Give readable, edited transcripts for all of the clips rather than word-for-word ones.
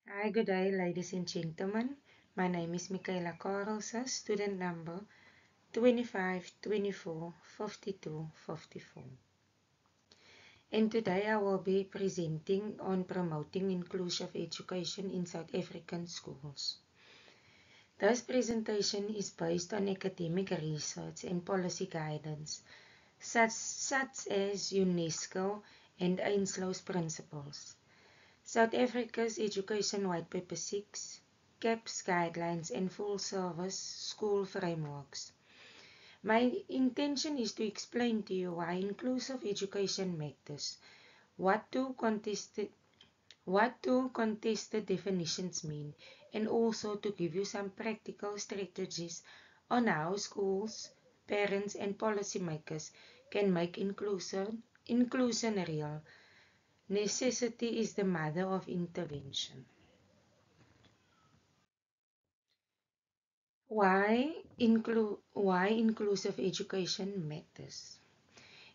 Hi, good day, ladies and gentlemen. My name is Michaela Carlson, student number 25245254. And today I will be presenting on promoting inclusive education in South African schools. This presentation is based on academic research and policy guidance, such as UNESCO and Einslow's principles. South Africa's Education White Paper 6, CAPS guidelines and full service school frameworks. My intention is to explain to you why inclusive education matters, what do contested definitions mean, and also to give you some practical strategies on how schools, parents and policymakers can make inclusion real. Necessity is the mother of intervention. Why inclusive education matters?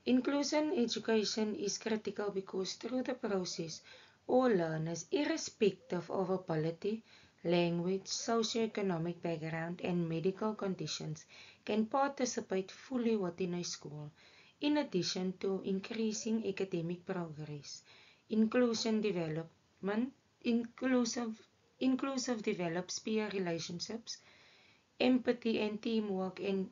Inclusion education is critical because through the process, all learners, irrespective of ability, language, socioeconomic background, and medical conditions, can participate fully within a school. In addition to increasing academic progress, inclusion development, inclusive, inclusive develops peer relationships, empathy and teamwork, and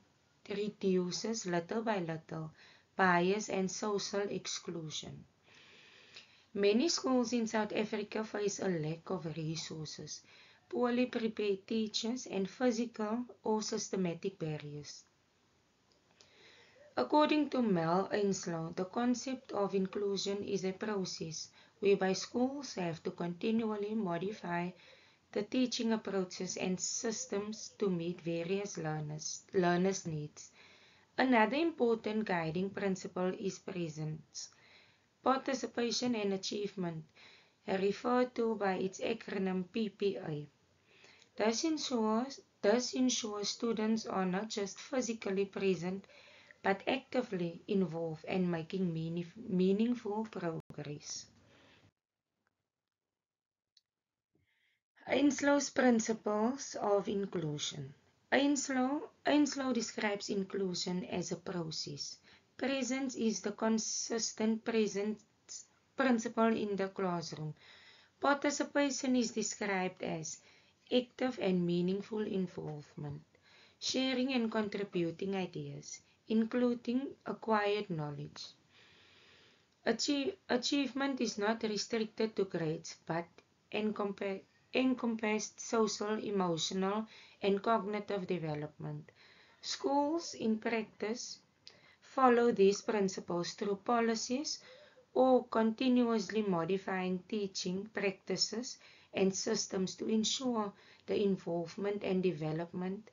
reduces little by little bias and social exclusion. Many schools in South Africa face a lack of resources, poorly prepared teachers, and physical or systematic barriers. According to Mel Ainslow, the concept of inclusion is a process whereby schools have to continually modify the teaching approaches and systems to meet various learners' needs. Another important guiding principle is presence, participation and achievement, referred to by its acronym PPA. This ensures students are not just physically present but actively involved and making meaningful progress. Ainslow's principles of inclusion. Ainslow describes inclusion as a process. Presence is the consistent presence principle in the classroom. Participation is described as active and meaningful involvement, sharing and contributing ideas, including acquired knowledge. Achievement is not restricted to grades but encompassed social, emotional, and cognitive development. Schools, in practice, follow these principles through policies or continuously modifying teaching practices and systems to ensure the involvement and development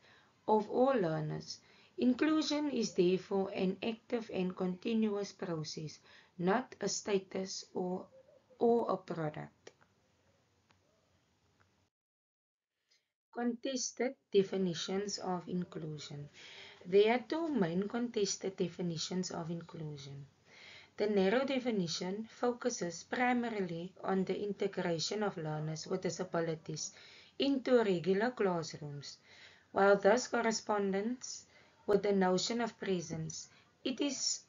of all learners. Inclusion is therefore an active and continuous process, not a status or a product. Contested definitions of inclusion. There are two main contested definitions of inclusion. The narrow definition focuses primarily on the integration of learners with disabilities into regular classrooms. While this corresponds with the notion of presence, it is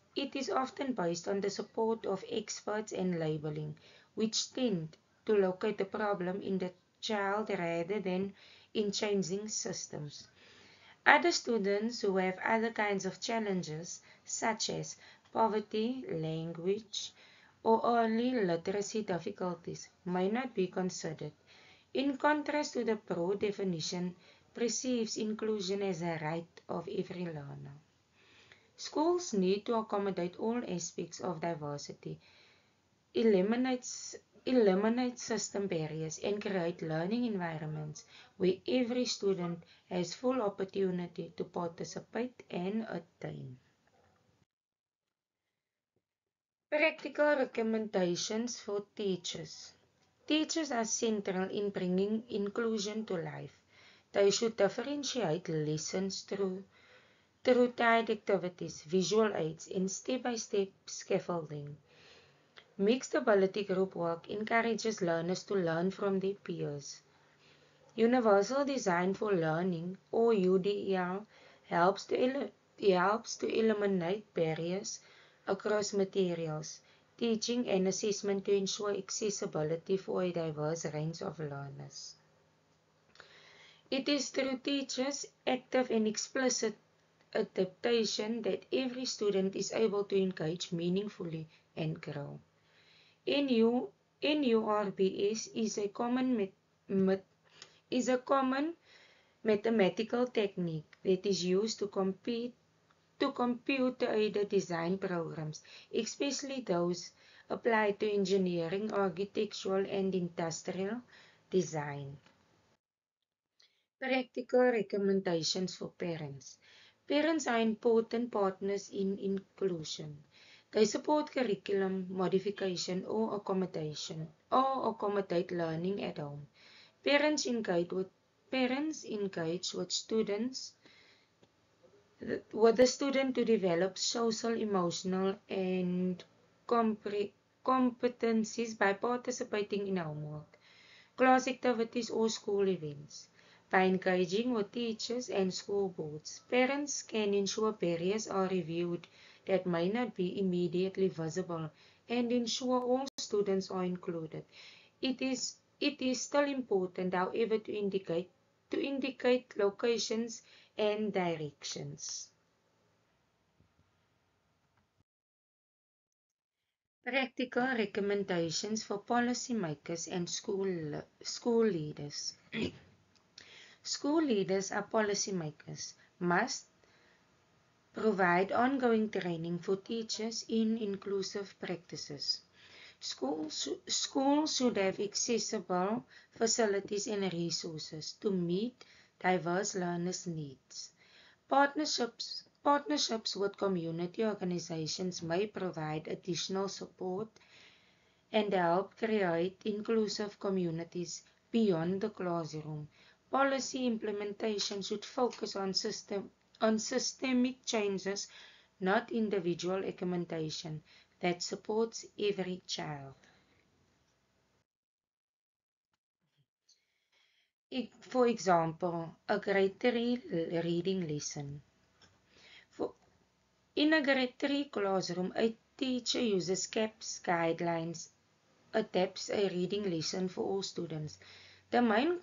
often based on the support of experts and labeling, which tend to locate the problem in the child rather than in changing systems. Other students who have other kinds of challenges, such as poverty, language, or early literacy difficulties, may not be considered. In contrast to the pro definition, perceives inclusion as a right of every learner. Schools need to accommodate all aspects of diversity, eliminates eliminate system barriers, and create learning environments where every student has full opportunity to participate and attain. Practical recommendations for teachers. Teachers are central in bringing inclusion to life. They should differentiate lessons through tied activities, visual aids, and step-by-step scaffolding. Mixed ability group work encourages learners to learn from their peers. Universal Design for Learning, or UDL, helps to eliminate barriers across materials, teaching and assessment to ensure accessibility for a diverse range of learners. It is through teachers' active and explicit adaptation that every student is able to engage meaningfully and grow. NURBS is a common mathematical technique that is used to computer-aided design programs, especially those applied to engineering, architectural, and industrial design. Practical recommendations for parents. Parents are important partners in inclusion. They support curriculum modification or accommodate learning at home. Parents engage with the student to develop social, emotional, and competencies by participating in homework, class activities, or school events. By engaging with teachers and school boards, parents can ensure barriers are reviewed that may not be immediately visible and ensure all students are included. It is still important, however, to indicate locations and directions. Practical recommendations for policymakers and school leaders. School leaders are policymakers, must provide ongoing training for teachers in inclusive practices. Schools should have accessible facilities and resources to meet diverse learners' needs. Partnerships with community organizations may provide additional support and help create inclusive communities beyond the classroom. Policy implementation should focus on systemic changes, not individual implementation, that supports every child. For example, a grade 3 reading lesson. In a grade 3 classroom, a teacher uses CAPS guidelines, adapts a reading lesson for all students. The main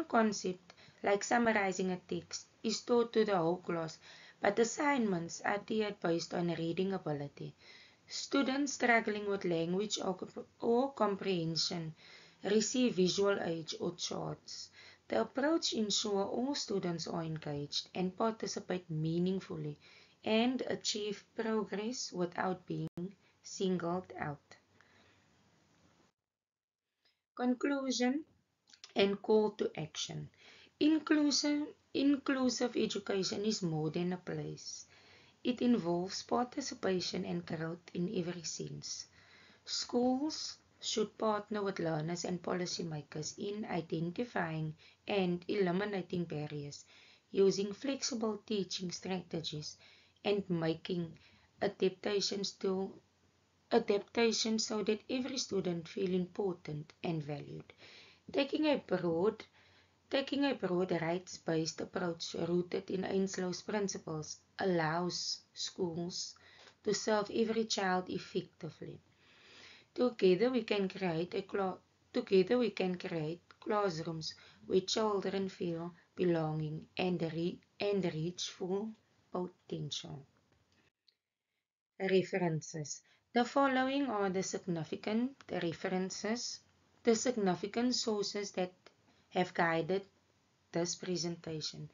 concept, like summarizing a text, is taught to the whole class, but assignments are tiered based on reading ability. Students struggling with language or comprehension receive visual aids or charts. The approach ensures all students are engaged and participate meaningfully and achieve progress without being singled out. Conclusion and call to action. Inclusive education is more than a place. It involves participation and growth in every sense. Schools should partner with learners and policymakers in identifying and eliminating barriers, using flexible teaching strategies, and making adaptations so that every student feels important and valued. Taking a broad rights-based approach rooted in Ainslow's principles allows schools to serve every child effectively. Together we can create classrooms where children feel belonging and reach full potential. References. The following are the significant sources that have guided this presentation.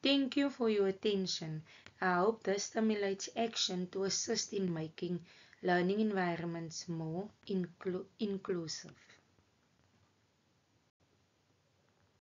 Thank you for your attention. I hope this stimulates action to assist in making learning environments more inclusive.